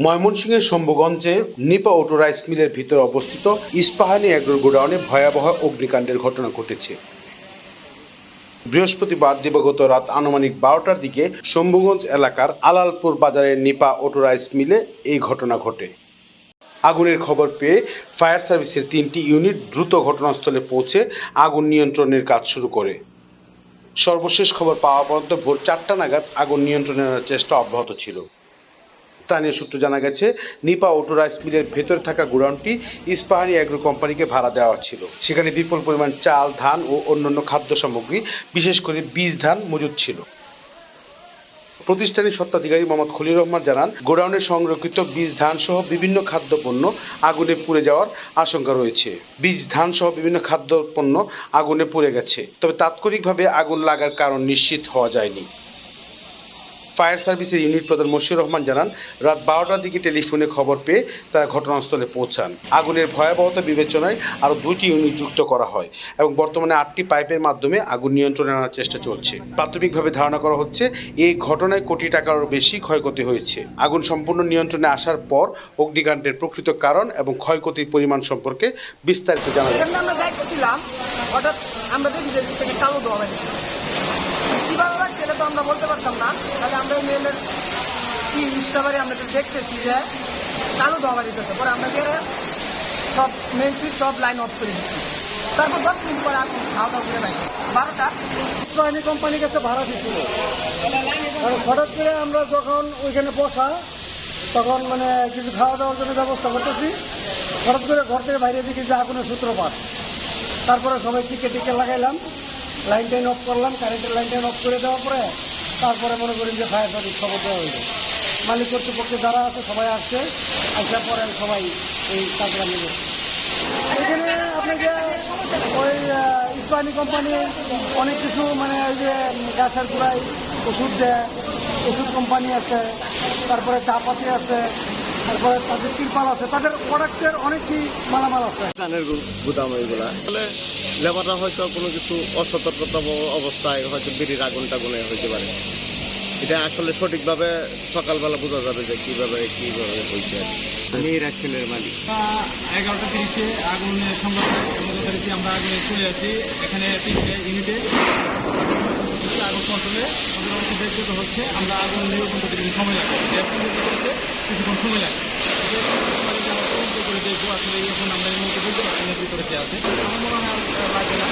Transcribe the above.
ময়মনসিংহের শম্ভুগঞ্জে Nipa auto rice মিলের ভিতরে অবস্থিত ইস্পাহানি এগ্রোর গোডাউনে ভয়াবহ অগ্নিকাণ্ডের ঘটনা ঘটেছে। বৃহস্পতিবার দিবাগত রাত আনুমানিক 12টার দিকে শম্ভুগঞ্জ এলাকার আলালপুর বাজারের নিপা অটো রাইস মিলে এই ঘটনা ঘটে। আগুনের খবর পেয়ে ফায়ার সার্ভিসের 3টি ইউনিট দ্রুত ঘটনাস্থলে পৌঁছে আগুন নিয়ন্ত্রণের কাজ শুরু করে। সর্বশেষ খবর পাওয়া পর্যন্ত ভোর 4টা নাগাদ আগুন নিয়ন্ত্রণের চেষ্টা অব্যাহত ছিল। স্থানীয় সূত্র জানা গেছে, নিপা অটো রাইস মিলের ভেতরে থাকা গোডাউনটি ইস্পাহানি এগ্রো কোম্পানিকে ভাড়া দেওয়া ছিল। সেখানে বিপুল পরিমাণ চাল, ধান ও অন্যান্য খাদ্য সামগ্রী, বিশেষ করে বীজ ধান মজুদ ছিল। প্রতিষ্ঠানের স্বত্বাধিকারী মোহাম্মদ খলিল রহমান জানান, গোডাউনে সংরক্ষিত বীজ ধান সহ বিভিন্ন খাদ্যপণ্য আগুনে পুড়ে যাওয়ার আশঙ্কা রয়েছে। বীজ ধান সহ বিভিন্ন খাদ্যপণ্য আগুনে পুড়ে গেছে, তবে তাৎক্ষণিকভাবে আগুন লাগার কারণ নিশ্চিত হওয়া যায়নি। ফায়ার সার্ভিসের ইউনিট প্রধান মশিউর রহমান জানান, রাত 12টার দিকে টেলিফোনে খবর পেয়ে তারা ঘটনাস্থলে পৌঁছান। আগুনের ভয়াবহতা বিবেচনায় আরও 2টি ইউনিট যুক্ত করা হয় এবং বর্তমানে 8টি পাইপের মাধ্যমে আগুন নিয়ন্ত্রণে আনার চেষ্টা চলছে। প্রাথমিকভাবে ধারণা করা হচ্ছে এই ঘটনায় কোটি টাকারও বেশি ক্ষয়ক্ষতি হয়েছে। আগুন সম্পূর্ণ নিয়ন্ত্রণে আসার পর অগ্নিকাণ্ডের প্রকৃত কারণ এবং ক্ষয়ক্ষতির পরিমাণ সম্পর্কে বিস্তারিত জানা যাবে। কিভাবে সেটা তো আমরা বলতে পারতাম না। তাহলে আমরা মেলের কি ইস্টাবারে আমরা দেখতেছি যে চালু ধোয়া দিতেছে, পরে আমরা সব মেন সুইচ সব লাইন অফ করে দিচ্ছি। তারপর 10 মিনিট পরে আগুন খাওয়া দাওয়া করে রাখি 12টা ইস্পাহানি কোম্পানির কাছে ভাড়া দিচ্ছিল। হঠাৎ করে আমরা যখন ওইখানে বসা, তখন মানে কিছু খাওয়া দাওয়ার জন্য ব্যবস্থা করতেছি। হঠাৎ করে ঘর থেকে বাইরে দেখি যে আগুনের সূত্রপাত। তারপরে সবাই টিকে লাগাইলাম, লাইন টাইন অফ করলাম, কারেন্টের লাইন টাইন অফ করে দেওয়ার পরে তারপরে মনে করি যে ফায়ার সার্ভিস খবর দেওয়া হয়েছে। মালিক কর্তৃপক্ষে যারা আছে সবাই আসছে, আসার পরে সবাই এই কাজটা নিয়ে এখানে আপনাকে ওই ইস্পাহানি কোম্পানি অনেক কিছু মানে ওই যে গ্যাসের গুঁড়াই ওষুধ দেয়, ওষুধ কোম্পানি আছে, তারপরে চাপাতি আছে, তারপরে তাদের তিরপাল আছে, তাদের প্রোডাক্টের অনেকই মালামাল আছে। ধানের গুদাম এগুলা আসলে লেবাররা হয়তো কোনো কিছু অসতর্কতা অবস্থায় হয়তো বিড়ির আগুন টাগুনে হইতে পারে। এটা আসলে সঠিকভাবে সকালবেলা বোঝা যাবে যে কিভাবে হয়েছে। আমি রাশনের মালিক। 11:30-এ আগুনের সংবাদ আমরা আগুনে চলে আসি। এখানে 3টে ইউনিটে আগুন কন্ট্রোলে দেখতে হচ্ছে। আমরা আগুন নিয়ন্ত্রণ করতে কিছু সময় লাগে, কিছুক্ষণ সময় লাগে। করে দেখবো আসলে এখন আমরা এই মুহূর্তে বুঝতে পারছি না ভিতরে কে আছে। আমার মনে হয় লাগে না।